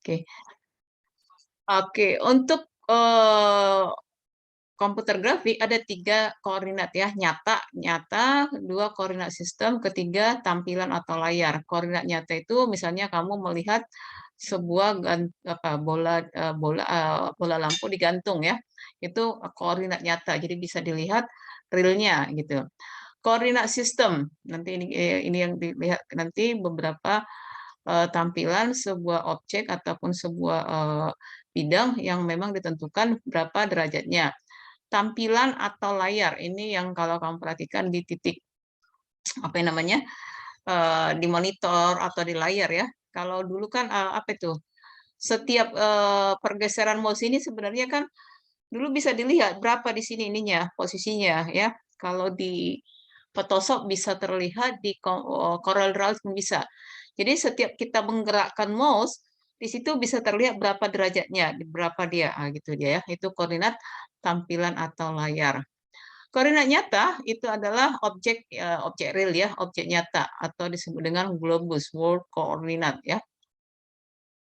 Oke. Oke, untuk komputer grafik ada 3 koordinat ya, nyata, nyata, 2 koordinat sistem, ketiga tampilan atau layar. Koordinat nyata itu misalnya kamu melihat sebuah bola bola lampu digantung ya. Itu koordinat nyata, jadi bisa dilihat realnya gitu. Koordinat sistem, nanti ini yang dilihat nanti beberapa tampilan sebuah objek ataupun sebuah bidang yang memang ditentukan berapa derajatnya. Tampilan atau layar ini yang kalau kamu perhatikan di titik apa yang namanya di monitor atau di layar ya. Kalau dulu kan apa itu? Setiap pergeseran mouse ini sebenarnya kan dulu bisa dilihat berapa di sini ininya posisinya ya. Kalau di Photoshop bisa terlihat di Corel Draw bisa. Jadi setiap kita menggerakkan mouse di situ bisa terlihat berapa derajatnya, berapa dia, gitu dia ya. Itu koordinat tampilan atau layar. Koordinat nyata itu adalah objek real ya, objek nyata atau disebut dengan globus, world coordinate ya.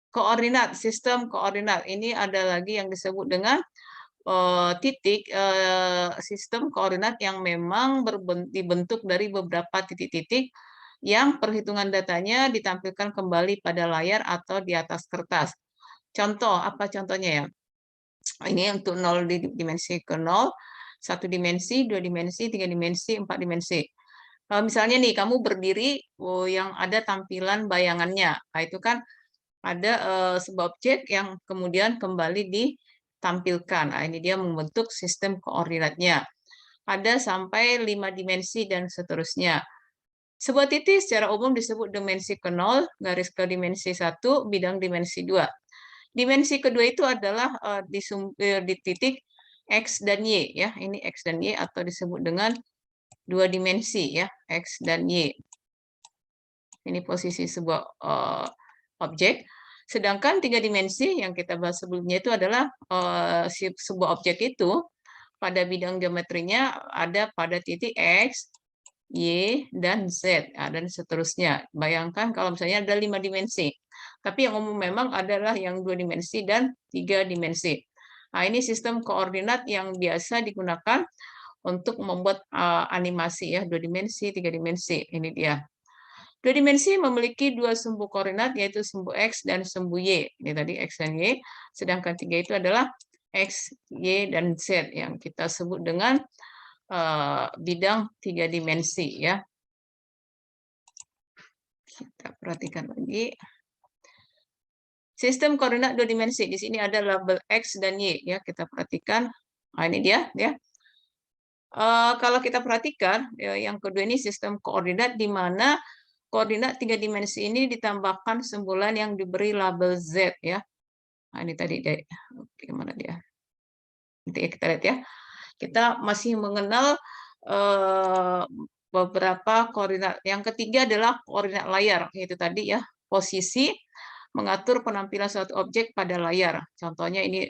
Koordinat, sistem koordinat ini ada lagi yang disebut dengan titik sistem koordinat yang memang dibentuk dari beberapa titik-titik yang perhitungan datanya ditampilkan kembali pada layar atau di atas kertas. Contoh, apa contohnya ya? Ini untuk 0 dimensi ke 0, 1 dimensi, 2 dimensi, 3 dimensi, 4 dimensi. Misalnya nih, kamu berdiri yang ada tampilan bayangannya. Nah, itu kan ada sebuah objek yang kemudian kembali ditampilkan. Nah, ini dia membentuk sistem koordinatnya. Ada sampai 5 dimensi dan seterusnya. Sebuah titik secara umum disebut dimensi ke 0, garis ke dimensi 1, bidang dimensi 2. Dimensi kedua itu adalah di titik X dan Y ya. Ini X dan Y atau disebut dengan 2 dimensi ya, X dan Y. Ini posisi sebuah objek. Sedangkan 3 dimensi yang kita bahas sebelumnya itu adalah sebuah objek itu pada bidang geometrinya ada pada titik X, Y, dan Z, dan seterusnya. Bayangkan kalau misalnya ada 5 dimensi. Tapi yang umum memang adalah yang 2 dimensi dan 3 dimensi. Nah, ini sistem koordinat yang biasa digunakan untuk membuat animasi ya, 2 dimensi, 3 dimensi. Ini dia. 2 dimensi memiliki 2 sumbu koordinat, yaitu sumbu X dan sumbu Y. Ini tadi X dan Y. Sedangkan 3 itu adalah X, Y, dan Z yang kita sebut dengan bidang 3 dimensi ya. Kita perhatikan lagi. Sistem koordinat 2 dimensi. Di sini ada label X dan Y ya, kita perhatikan. Nah, ini dia ya. Kalau kita perhatikan ya, yang kedua ini sistem koordinat di mana koordinat 3 dimensi ini ditambahkan simbolan yang diberi label Z ya. Nah, ini tadi gimana dia? Nanti kita lihat ya. Kita masih mengenal beberapa koordinat. Yang ketiga adalah koordinat layar, yaitu tadi ya, posisi mengatur penampilan suatu objek pada layar. Contohnya ini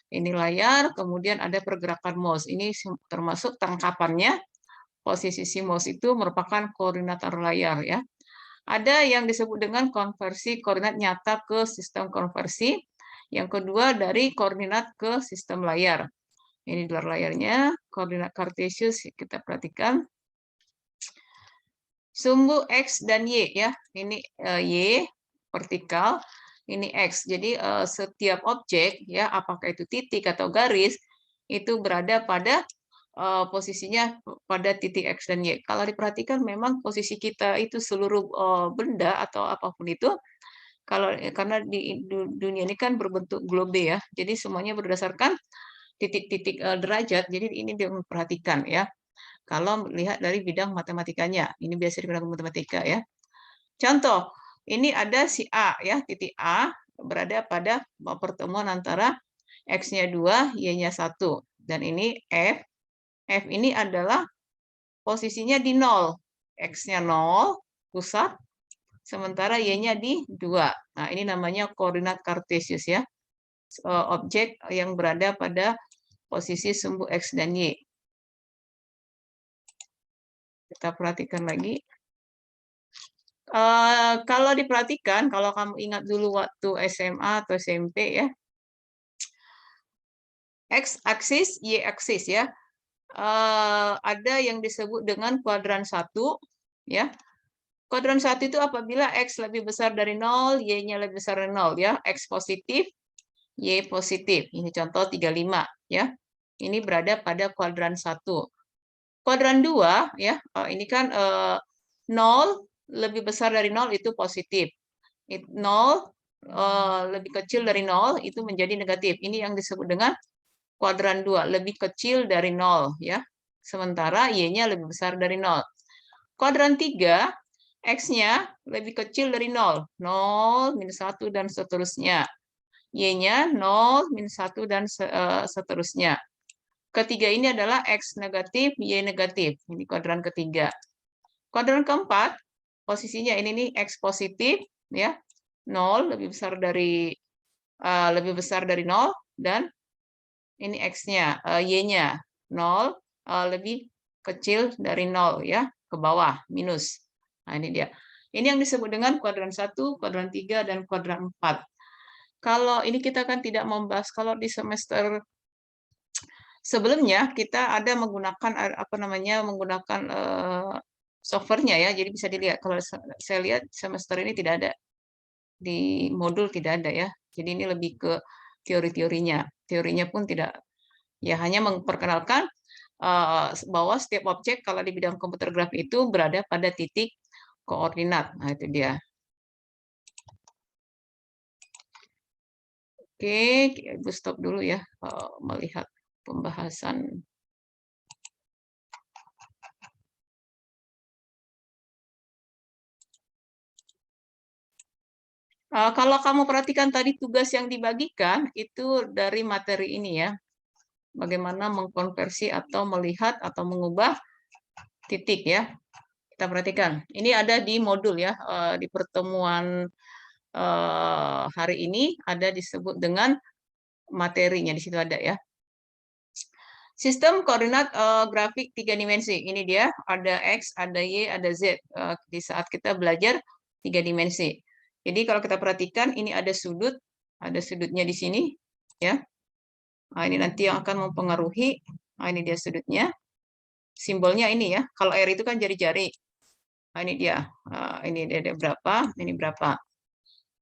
layar, kemudian ada pergerakan mouse. Ini termasuk tangkapannya. Posisi si mouse itu merupakan koordinator layar ya. Ada yang disebut dengan konversi koordinat nyata ke sistem konversi. Yang kedua dari koordinat ke sistem layar. Ini di luar layarnya, koordinat kartesius kita perhatikan. Sumbu X dan Y ya. Ini Y vertikal, ini X. Jadi setiap objek ya, apakah itu titik atau garis, itu berada pada posisinya pada titik X dan Y. Kalau diperhatikan memang posisi kita itu seluruh benda atau apapun itu karena di dunia ini kan berbentuk globe ya. Jadi semuanya berdasarkan titik-titik derajat. Jadi ini diperhatikan ya. Kalau melihat dari bidang matematikanya, ini biasa digunakan matematika ya. Contoh, ini ada si A ya, titik A berada pada pertemuan antara X-nya 2, Y-nya 1. Dan ini F. F ini adalah posisinya di 0. X-nya 0, pusat, sementara Y-nya di 2. Nah, ini namanya koordinat kartesius ya. Objek yang berada pada posisi sumbu X dan Y. Kita perhatikan lagi. Kalau diperhatikan, kalau kamu ingat dulu waktu SMA atau SMP ya, X-aksis, Y-aksis ya, ada yang disebut dengan kuadran 1, ya. Kuadran 1 itu apabila X lebih besar dari 0, Y-nya lebih besar dari 0 ya, X positif, Y positif. Ini contoh 35 ya. Ini berada pada kuadran 1. Kuadran 2 ya, ini kan 0 lebih besar dari 0 itu positif. 0 lebih kecil dari 0 itu menjadi negatif. Ini yang disebut dengan kuadran 2, lebih kecil dari 0 ya. Sementara Y-nya lebih besar dari 0. Kuadran 3, X-nya lebih kecil dari 0. 0, minus 1, dan seterusnya. Y-nya 0, minus 1, dan seterusnya. Ketiga ini adalah X negatif, Y negatif. Ini kuadran ketiga. Kuadran keempat, posisinya ini nih X positif, ya 0 lebih besar dari 0, dan ini X-nya, Y-nya 0 lebih kecil dari 0 ya, ke bawah, minus. Nah, ini dia. Ini yang disebut dengan kuadran 1, kuadran 3, dan kuadran 4. Kalau ini kita kan tidak membahas, kalau di semester sebelumnya kita ada menggunakan menggunakan softwarenya ya, jadi bisa dilihat. Kalau saya lihat semester ini tidak ada, di modul tidak ada ya. Jadi ini lebih ke teori-teorinya. Teorinya pun tidak, ya hanya memperkenalkan bahwa setiap objek kalau di bidang komputer grafik itu berada pada titik koordinat. Nah, itu dia. Oke, Ibu stop dulu ya melihat pembahasan. Kalau kamu perhatikan tadi tugas yang dibagikan itu dari materi ini ya. Bagaimana mengkonversi atau melihat atau mengubah titik ya. Kita perhatikan. Ini ada di modul ya, di pertemuan hari ini ada disebut dengan materinya, di situ ada ya. Sistem koordinat grafik 3 dimensi. Ini dia, ada X, ada Y, ada Z. Di saat kita belajar 3 dimensi. Jadi kalau kita perhatikan, ini ada sudutnya di sini, ya. Nah, ini nanti yang akan mempengaruhi. Nah, ini dia sudutnya. Simbolnya ini ya. Kalau R itu kan jari-jari. Nah, ini dia. Ini dia berapa, ini berapa.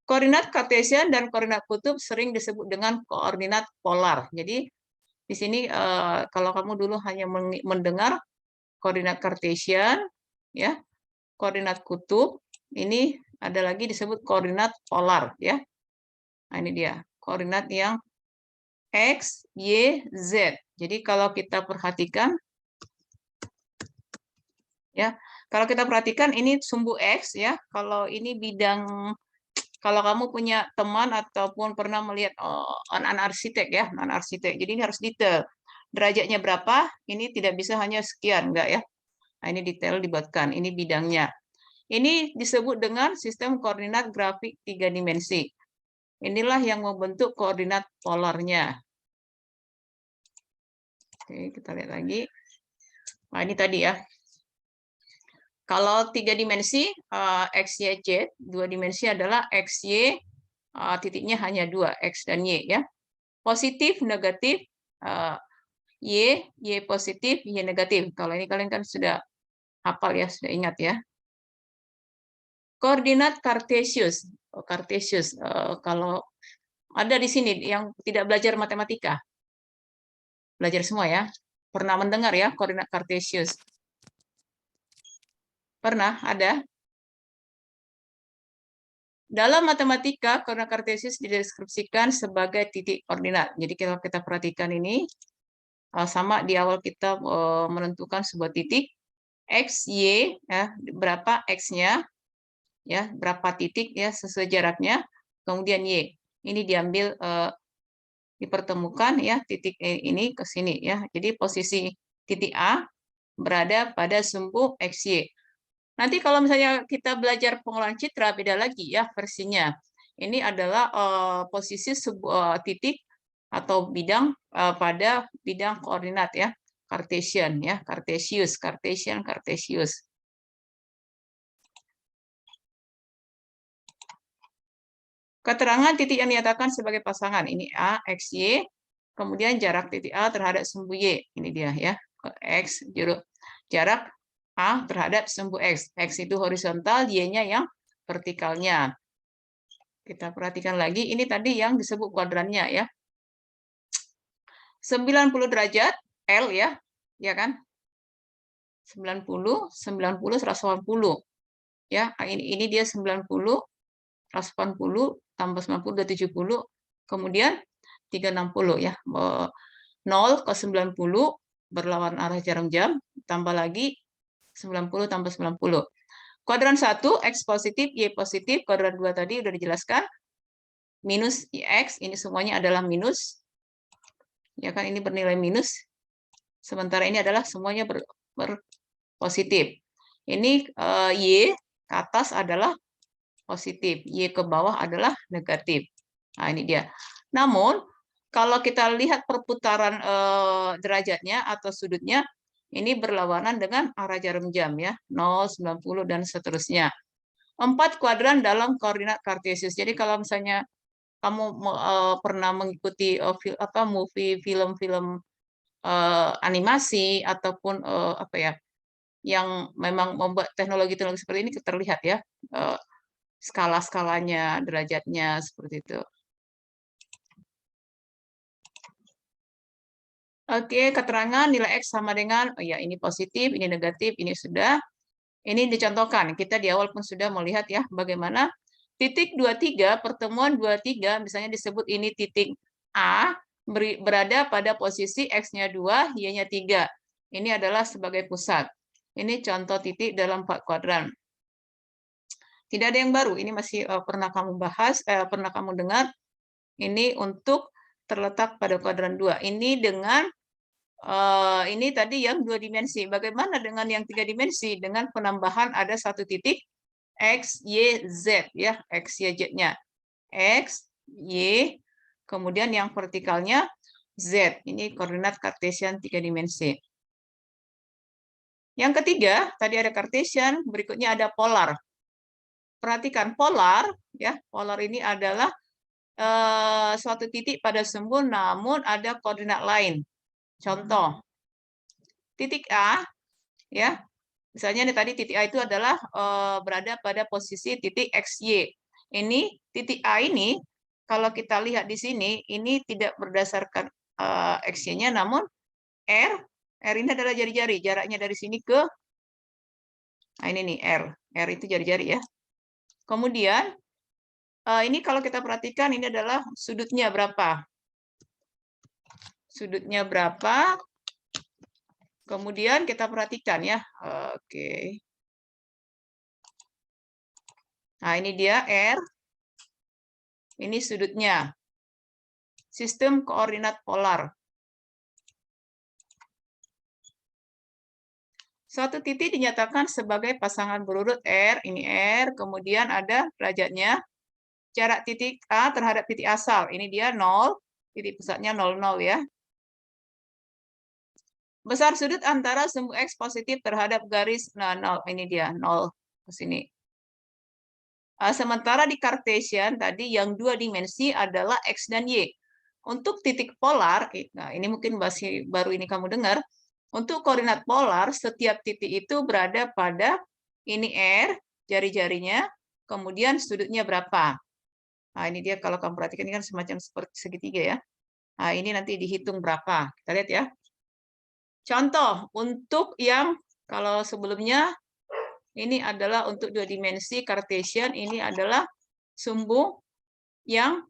Koordinat kartesian dan koordinat kutub sering disebut dengan koordinat polar. Jadi di sini kalau kamu dulu hanya mendengar koordinat kartesian, ya, koordinat kutub, ini ada lagi disebut koordinat polar, ya. Nah, ini dia koordinat yang X, Y, Z. Jadi kalau kita perhatikan, ya, kalau kita perhatikan ini sumbu X, ya. Kalau ini bidang, kalau kamu punya teman ataupun pernah melihat anak arsitek ya, anak arsitek. Jadi ini harus detail. Derajatnya berapa? Ini tidak bisa hanya sekian, enggak ya. Nah, ini detail dibuatkan, ini bidangnya. Ini disebut dengan sistem koordinat grafik 3 dimensi. Inilah yang membentuk koordinat polarnya. Oke, kita lihat lagi. Nah, ini tadi ya. Kalau 3 dimensi, X, Y, Z, 2 dimensi adalah X, Y, titiknya hanya 2, X dan Y. Ya. Positif, negatif, Y, Y positif, Y negatif. Kalau ini kalian kan sudah hafal ya, sudah ingat ya. Koordinat Kartesius. Kartesius, kalau ada di sini yang tidak belajar matematika. Belajar semua ya. Pernah mendengar ya koordinat Kartesius? Pernah ada? Dalam matematika, koordinat Kartesius dideskripsikan sebagai titik koordinat. Jadi kalau kita perhatikan ini, sama di awal kita menentukan sebuah titik, X, Y, ya, berapa X-nya, ya, berapa titik ya sesuai jaraknya, kemudian Y. Ini diambil dipertemukan ya titik ini ke sini ya. Jadi posisi titik A berada pada sumbu XY. Nanti kalau misalnya kita belajar pengolahan citra beda lagi ya versinya. Ini adalah posisi sebuah titik atau bidang pada bidang koordinat ya. Cartesian ya, Cartesius, Cartesian, Cartesius. Keterangan titik yang dinyatakan sebagai pasangan. Ini A, X, Y. Kemudian jarak titik A terhadap sumbu Y. Ini dia ya. X, jarak A terhadap sumbu X. X itu horizontal, Y-nya yang vertikalnya. Kita perhatikan lagi. Ini tadi yang disebut kuadrannya ya. 90 derajat L ya. Ya kan? 90, 90, 180. Ya, ini dia 90, 180 tambah 90 udah 70, kemudian 360 ya. 0 ke 90 berlawan arah jarum jam, tambah lagi 90 tambah 90. Kuadran 1 X positif, Y positif, kuadran 2 tadi udah dijelaskan. Minus X, ini semuanya adalah minus. Ya kan, ini bernilai minus. Sementara ini adalah semuanya positif. Ini Y ke atas adalah positif, Y ke bawah adalah negatif. Nah, ini dia. Namun, kalau kita lihat perputaran derajatnya atau sudutnya, ini berlawanan dengan arah jarum jam ya, 0, 90, dan seterusnya. 4 kuadran dalam koordinat kartesius. Jadi kalau misalnya kamu pernah mengikuti movie, film-film animasi ataupun apa ya, yang memang membuat teknologi-teknologi seperti ini terlihat ya, skala-skalanya, derajatnya seperti itu. Oke, keterangan nilai X sama dengan, oh ya ini positif, ini negatif, ini sudah. Ini dicontohkan, kita di awal pun sudah melihat ya bagaimana titik 23, pertemuan 23, misalnya disebut ini titik A, berada pada posisi X-nya 2, Y-nya 3. Ini adalah sebagai pusat. Ini contoh titik dalam 4 kuadran. Tidak ada yang baru, ini masih pernah kamu bahas, pernah kamu dengar. Ini untuk terletak pada kuadran 2. Ini dengan ini tadi yang 2 dimensi. Bagaimana dengan yang 3 dimensi? Dengan penambahan ada satu titik X, Y, Z ya, X, Y, Z-nya. X, Y, kemudian yang vertikalnya Z. Ini koordinat kartesian 3 dimensi. Yang ketiga, tadi ada kartesian, berikutnya ada polar. Perhatikan polar ya, polar ini adalah suatu titik pada sumbu namun ada koordinat lain. Contoh, titik A, ya, misalnya tadi titik A itu adalah berada pada posisi titik XY. Ini titik A ini, kalau kita lihat di sini, ini tidak berdasarkan XY-nya, namun R ini adalah jari-jari, jaraknya dari sini ke, nah ini nih R itu jari-jari ya. Kemudian, ini kalau kita perhatikan, ini adalah sudutnya berapa. Sudutnya berapa, kemudian kita perhatikan ya. Oke. Nah, ini dia R. Ini sudutnya. Sistem koordinat polar. Suatu titik dinyatakan sebagai pasangan berurut R, ini R, kemudian ada derajatnya. Jarak titik A terhadap titik asal, ini dia 0, titik pusatnya 0,0 ya. Besar sudut antara sumbu X positif terhadap garis, nah 0, ini dia 0 ke sini. Sementara di Cartesian tadi yang 2 dimensi adalah X dan Y. Untuk titik polar, nah ini mungkin masih baru ini kamu dengar, untuk koordinat polar, setiap titik itu berada pada ini R, jari-jarinya, kemudian sudutnya berapa. Nah, ini dia kalau kamu perhatikan ini kan semacam seperti segitiga ya. Nah, ini nanti dihitung berapa. Kita lihat ya. Contoh, untuk yang kalau sebelumnya, ini adalah untuk 2 dimensi Cartesian, ini adalah sumbu yang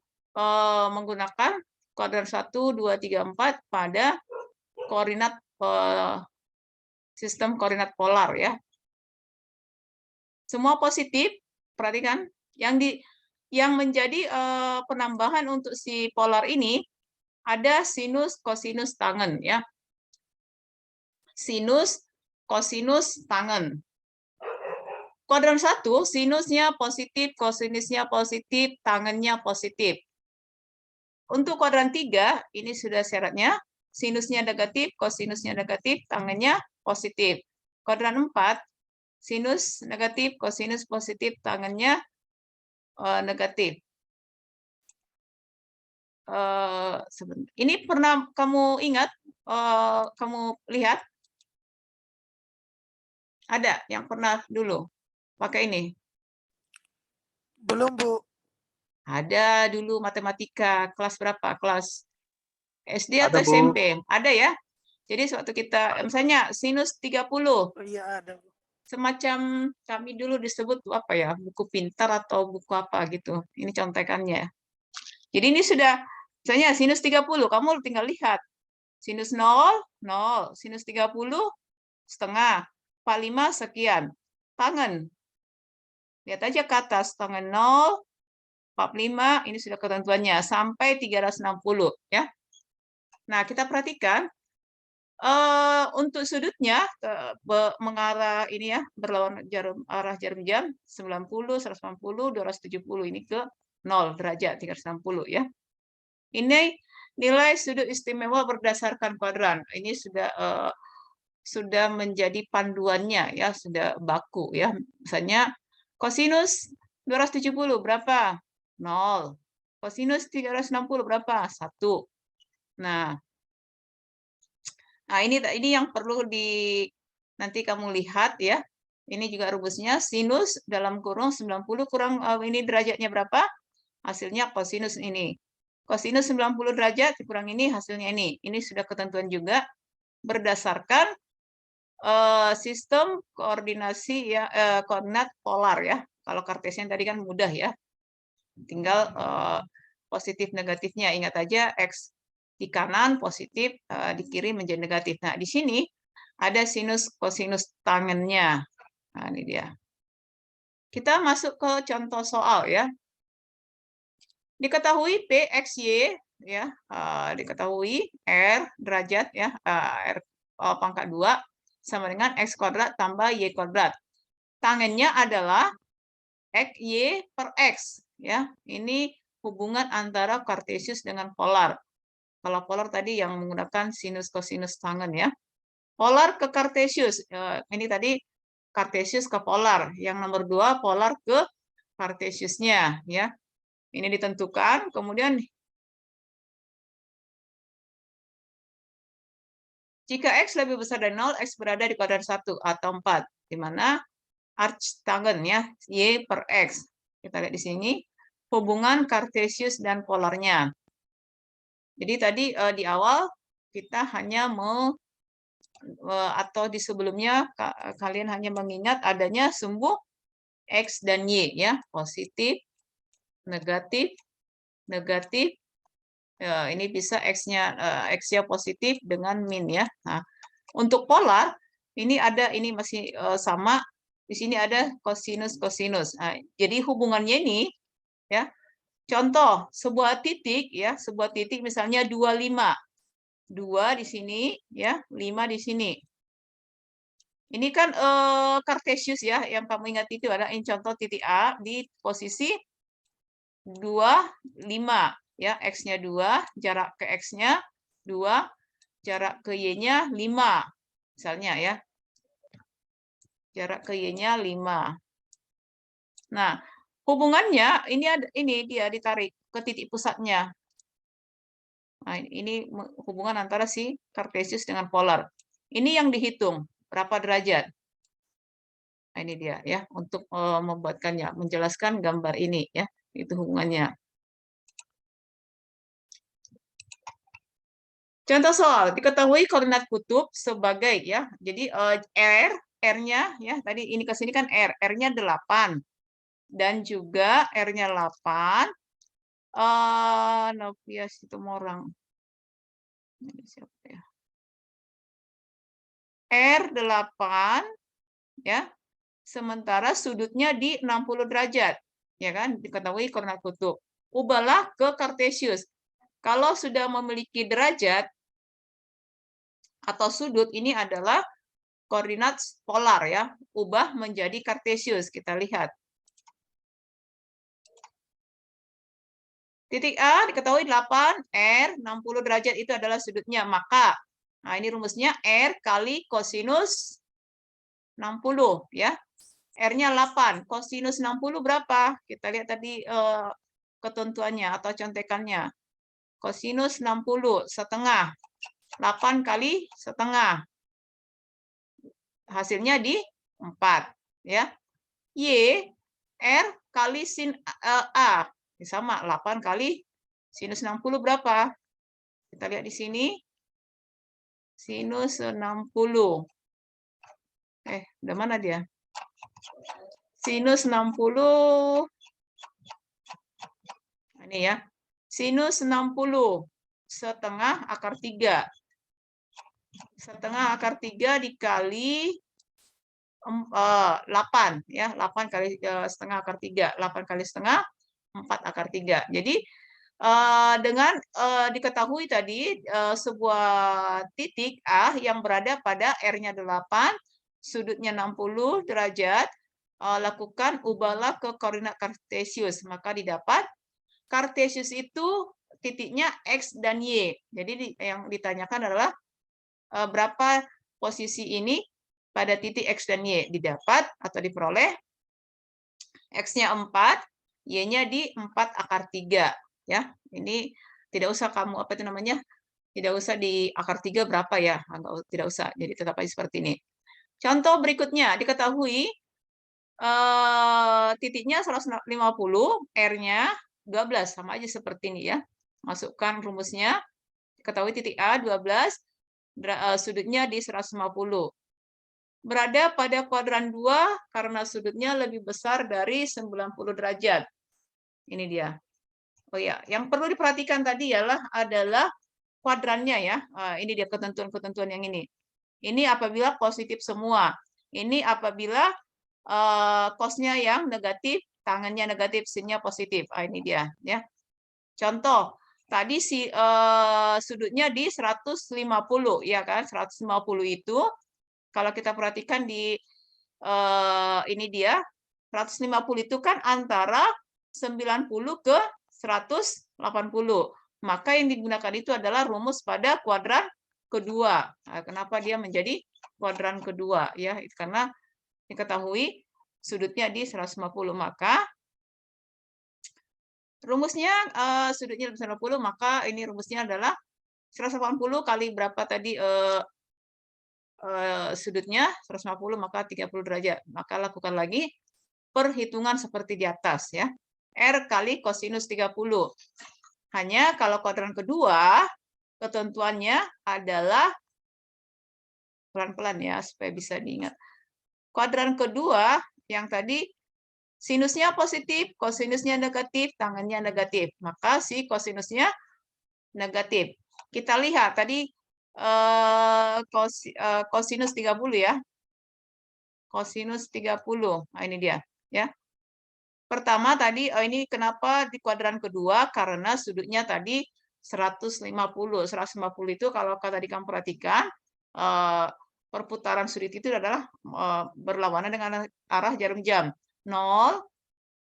menggunakan kuadran 1, 2, 3, 4 pada koordinat sistem koordinat polar ya. Semua positif, perhatikan. Yang menjadi penambahan untuk si polar ini ada sinus, kosinus, tangen ya. Sinus, kosinus, tangen. Kuadran 1, sinusnya positif, kosinusnya positif, tangennya positif. Untuk kuadran 3, ini sudah syaratnya, sinusnya negatif, kosinusnya negatif, tangennya positif. Kuadran 4, sinus negatif, kosinus positif, tangennya negatif. Ini pernah kamu ingat, kamu lihat? Ada yang pernah dulu pakai ini? Belum, Bu. Ada dulu matematika, kelas berapa? Kelas SD Ada, atau Bu. SMP? Ada ya? Jadi suatu kita, misalnya sinus 30, Oh, iya ada, Bu. semacam kami dulu disebut apa ya, buku pintar atau buku apa gitu. Ini contekannya. Jadi ini sudah, misalnya sinus 30, kamu tinggal lihat. Sinus 0, 0. Sinus 30, setengah. 45, sekian. Tangan. Lihat aja ke atas. Tangan 0, 45, ini sudah ketentuannya. Sampai 360. Ya. Nah, kita perhatikan. Untuk sudutnya mengarah ini ya, berlawan arah jarum jam 90, 180, 270 ini ke 0 derajat 360 ya. Ini nilai sudut istimewa berdasarkan kuadran. Ini sudah menjadi panduannya ya, sudah baku ya. Misalnya kosinus 270 berapa? 0. Kosinus 360 berapa? 1. Nah, ini yang perlu nanti kamu lihat ya. Ini juga rumusnya sinus dalam kurung 90 kurang ini derajatnya berapa? Hasilnya kosinus ini. Kosinus 90 derajat kurang ini hasilnya ini. Ini sudah ketentuan juga berdasarkan sistem koordinasi ya, koordinat polar ya. Kalau kartesian tadi kan mudah ya. Tinggal positif negatifnya. Ingat aja X di kanan positif, di kiri menjadi negatif. Nah, di sini ada sinus kosinus tangennya. Nah, ini dia. Kita masuk ke contoh soal ya. Diketahui P, X, Y ya, diketahui R derajat ya, R pangkat 2 sama dengan X kuadrat tambah Y kuadrat. Tangennya adalah X, Y per X ya. Ini hubungan antara kartesius dengan polar. Kalau polar tadi yang menggunakan sinus kosinus tangen ya. Polar ke kartesius. Ini tadi kartesius ke polar. Yang nomor 2 polar ke kartesiusnya ya. Ini ditentukan, kemudian jika X lebih besar dari 0, X berada di kuadran 1 atau 4, di mana arc tangen ya, Y per X. Kita lihat di sini hubungan kartesius dan polarnya. Jadi tadi di awal kita hanya atau di sebelumnya kalian hanya mengingat adanya sumbu X dan Y ya, positif, negatif, negatif. Ya, ini bisa X-nya positif dengan min ya. Nah, untuk polar ini masih sama. Di sini ada kosinus kosinus. Nah, jadi hubungannya ini ya. Contoh sebuah titik ya, sebuah titik misalnya 25. 2 di sini ya, 5 di sini. Ini kan kartesius ya, yang kamu ingat itu ada contoh titik A di posisi 2, 5 ya, X-nya 2, jarak ke X-nya 2, jarak ke Y-nya 5. Misalnya ya. Jarak ke Y-nya 5. Nah, hubungannya ini dia ditarik ke titik pusatnya. Nah, ini hubungan antara si kartesius dengan polar. Ini yang dihitung, berapa derajat. Nah, ini dia ya, untuk membuatkannya, menjelaskan gambar ini ya, itu hubungannya. Contoh soal, diketahui koordinat kutub sebagai ya. Jadi R-nya ya, tadi ini ke sini kan R-nya 8 dan juga R-nya 8. Novia Situmorang. Ini siapa ya? R8 ya. Sementara sudutnya di 60 derajat. Ya kan? Diketahui koordinat kutub. Ubahlah ke kartesius. Kalau sudah memiliki derajat atau sudut, ini adalah koordinat polar ya. Ubah menjadi kartesius. Kita lihat. Titik A diketahui 8, R 60 derajat itu adalah sudutnya. Maka, nah ini rumusnya R kali kosinus 60 ya. R-nya 8, kosinus 60 berapa? Kita lihat tadi ketentuannya atau contekannya. kosinus 60 setengah. 8 kali setengah. Hasilnya di 4. Ya. Y, R kali sin A. Sama, 8 kali sinus 60 berapa? Kita lihat di sini. Sinus 60. Udah mana dia? Sinus 60. Ini ya. Sinus 60 setengah akar 3. Setengah akar 3 dikali 8 ya, 8 kali setengah akar 3, 8 kali setengah 4 akar 3. Jadi dengan diketahui tadi sebuah titik A yang berada pada R-nya 8, sudutnya 60 derajat, lakukan ubahlah ke koordinat kartesius, maka didapat kartesius itu titiknya X dan Y. Jadi yang ditanyakan adalah berapa posisi ini pada titik X dan Y. Didapat atau diperoleh X-nya 4, Y-nya di 4 akar 3. Ya, ini tidak usah kamu apa itu namanya, tidak usah di akar 3 berapa ya, tidak usah. Jadi tetap aja seperti ini. Contoh berikutnya, diketahui titiknya 150, R-nya 12, sama aja seperti ini ya. Masukkan rumusnya, diketahui titik A 12, sudutnya di 150. Berada pada kuadran 2 karena sudutnya lebih besar dari 90 derajat. Ini dia. Oh ya, yang perlu diperhatikan tadi adalah kuadrannya ya. Ini dia ketentuan-ketentuan yang ini. Ini apabila positif semua. Ini apabila cos-nya yang negatif, tangannya negatif, sin-nya positif. Ini dia ya. Contoh, tadi sudutnya di 150 ya kan? 150 itu kalau kita perhatikan di ini dia 150 itu kan antara 90 ke 180. Maka yang digunakan itu adalah rumus pada kuadran kedua. Nah, kenapa dia menjadi kuadran kedua ya? Karena diketahui sudutnya di 150, maka rumusnya sudutnya 150, maka ini rumusnya adalah 180 kali berapa tadi sudutnya 150, maka 30 derajat. Maka lakukan lagi perhitungan seperti di atas ya. R kali kosinus 30. Hanya kalau kuadran kedua ketentuannya adalah pelan-pelan ya supaya bisa diingat. Kuadran kedua yang tadi sinusnya positif, kosinusnya negatif, tangannya negatif. Maka si kosinusnya negatif. Kita lihat tadi kosinus 30 ya. Kosinus 30. Nah, ini dia ya. Pertama tadi ini kenapa di kuadran kedua? Karena sudutnya tadi 150. 150 itu kalau tadi kamu perhatikan perputaran sudut itu adalah berlawanan dengan arah jarum jam. 0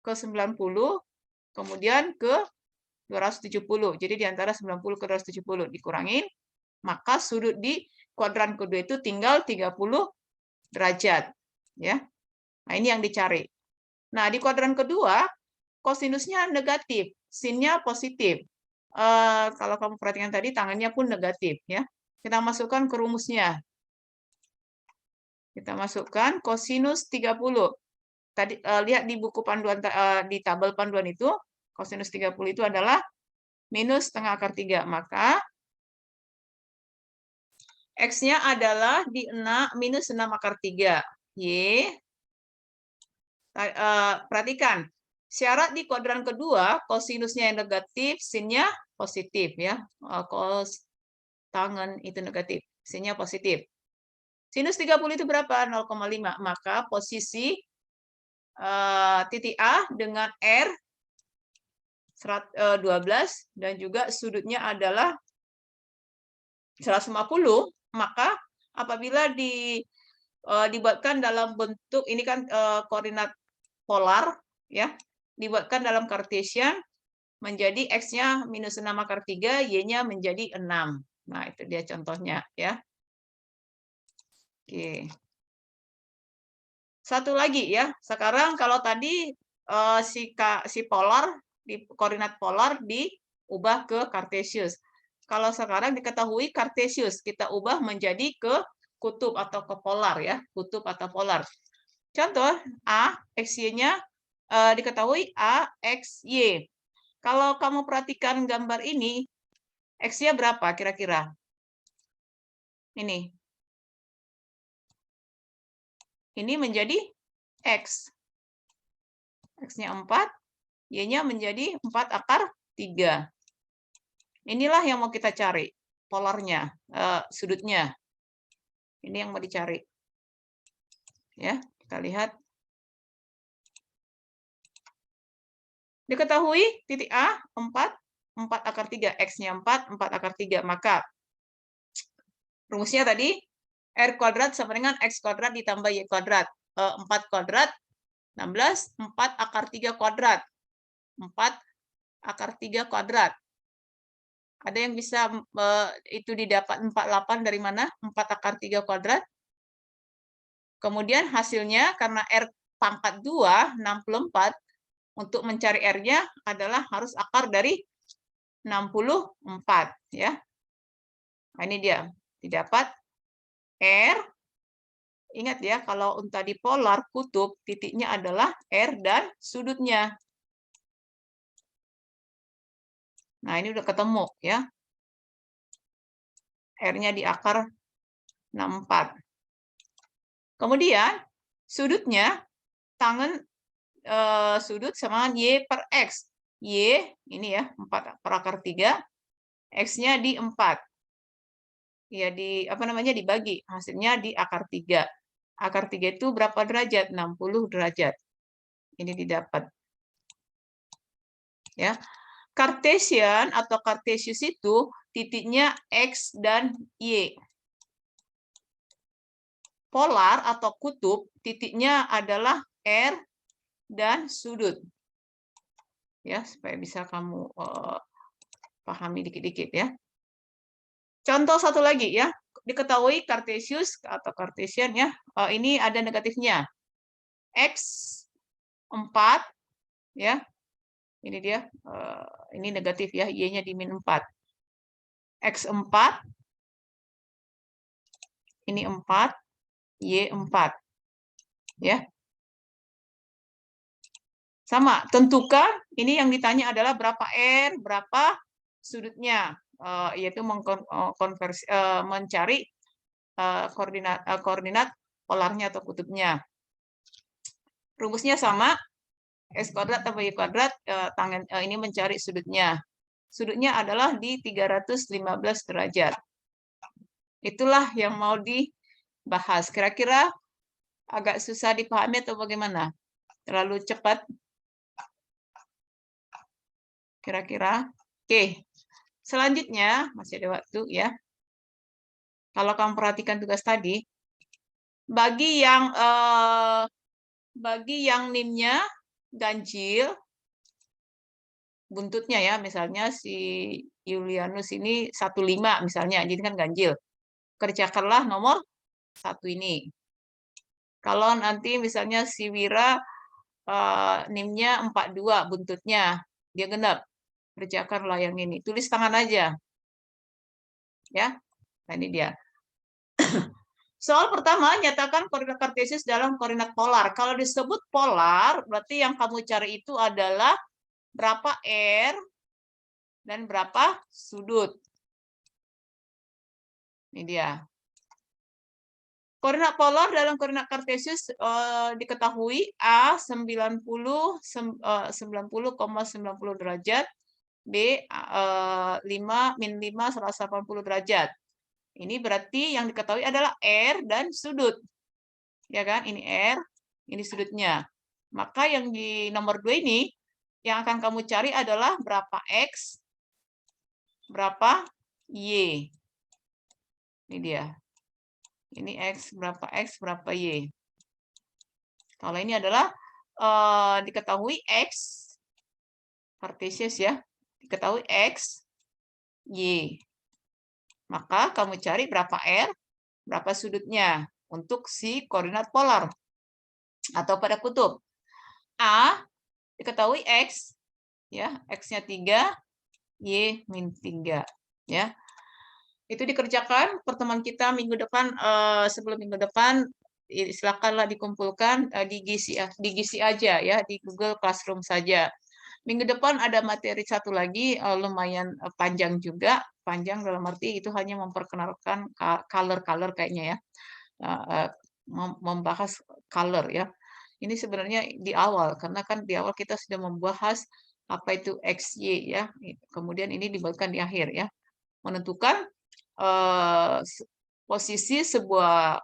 ke 90 kemudian ke 270. Jadi di antara 90 ke 270 dikurangin, maka sudut di kuadran kedua itu tinggal 30 derajat ya. Nah, ini yang dicari. Nah, di kuadran kedua kosinusnya negatif, sinnya positif. Kalau kamu perhatikan tadi tangannya pun negatif ya. Kita masukkan ke rumusnya. Kita masukkan kosinus 30. Tadi lihat di buku panduan di tabel panduan itu kosinus 30 itu adalah minus setengah akar 3. Maka X-nya adalah di minus 6 akar 3. Y. Perhatikan, syarat di kuadran kedua, kosinusnya yang negatif, sinnya positif. Ya, cos tangan itu negatif, sinnya positif. Sinus 30 itu berapa? 0,5. Maka posisi titik A dengan R 12 dan juga sudutnya adalah 150, maka apabila dibuatkan dalam bentuk ini kan koordinat polar ya, dibuatkan dalam Cartesian menjadi X-nya minus 6 akar 3, Y-nya menjadi 6. Nah, itu dia contohnya ya. Oke. Satu lagi ya. Sekarang kalau tadi si polar di koordinat polar ubah ke Cartesius. Kalau sekarang diketahui Cartesius, kita ubah menjadi ke kutub atau ke polar ya, kutub atau polar. Contoh A, XY-nya diketahui A, X, Y. Kalau kamu perhatikan gambar ini, X-nya berapa kira-kira? Ini. Ini menjadi X. X-nya 4, Y-nya menjadi 4 akar 3. Inilah yang mau kita cari, polarnya, sudutnya. Ini yang mau dicari. Ya, kita lihat. Diketahui titik A 4 akar 3, X-nya 4 akar 3. Maka rumusnya tadi R kuadrat sama dengan X kuadrat ditambah Y kuadrat. 4 kuadrat 16, 4 akar 3 kuadrat. 4 akar 3 kuadrat. Ada yang bisa itu didapat 48 dari mana? 4 akar 3 kuadrat. Kemudian hasilnya karena R pangkat 2, 64, untuk mencari R-nya adalah harus akar dari 64. Ya. Nah, ini dia. Didapat R. Ingat ya, kalau tadi polar, kutub, titiknya adalah R dan sudutnya. Nah, ini udah ketemu ya. R-nya di akar 64. Kemudian sudutnya tangen sudut sama Y per X. Y ini ya 4 per akar 3, X-nya di 4. Ya di apa namanya dibagi, hasilnya di akar 3. Akar 3 itu berapa derajat? 60 derajat. Ini didapat. Ya. Cartesian atau Cartesius itu titiknya X dan Y. Polar atau kutub titiknya adalah R dan sudut. Ya, supaya bisa kamu pahami dikit-dikit ya. Contoh satu lagi ya. Diketahui Cartesius atau Cartesian ya. Ini ada negatifnya. X 4 ya. Ini dia. Ini negatif ya, Y-nya di min 4. X 4. Ini 4, Y 4. Ya. Sama, tentukan ini yang ditanya adalah berapa R, berapa sudutnya, yaitu mencari koordinat polarnya atau kutubnya. Rumusnya sama, X kuadrat tambah Y kuadrat, ini mencari sudutnya. Sudutnya adalah di 315 derajat. Itulah yang mau dibahas. Kira-kira agak susah dipahami atau bagaimana? Terlalu cepat? Kira-kira. Oke. Selanjutnya, masih ada waktu ya. Kalau kamu perhatikan tugas tadi, bagi yang NIM-nya ganjil, buntutnya ya, misalnya si Julianus ini 15 misalnya, jadi kan ganjil. Kerjakanlah nomor 1 ini. Kalau nanti misalnya si Wira NIM-nya 42 buntutnya, dia genap. Kerjakanlah yang ini. Tulis tangan aja. Ya. Nah, ini dia. Soal pertama, nyatakan koordinat Cartesius dalam koordinat polar. Kalau disebut polar, berarti yang kamu cari itu adalah berapa R dan berapa sudut. Ini dia. Koordinat polar dalam koordinat Cartesius diketahui A 90,90 derajat, B 5 min 5 180 derajat. Ini berarti yang diketahui adalah R dan sudut. Ya kan? Ini R, ini sudutnya. Maka yang di nomor 2 ini yang akan kamu cari adalah berapa X, berapa Y. Ini dia. Ini X, berapa Y. Kalau ini adalah diketahui X, Cartesius ya, diketahui X, Y. Maka kamu cari berapa R, berapa sudutnya untuk si koordinat polar atau pada kutub. A, diketahui X, ya, X-nya 3, Y-3, ya. Itu dikerjakan pertemuan kita minggu depan, sebelum minggu depan, silakanlah dikumpulkan, di GC aja ya, di Google Classroom saja. Minggu depan ada materi satu lagi, lumayan, panjang juga, panjang dalam arti itu hanya memperkenalkan color-color kayaknya ya, eee, membahas color ya. Ini sebenarnya di awal, karena kan di awal kita sudah membahas apa itu XY ya, kemudian ini dibagikan di akhir ya. Menentukan, posisi sebuah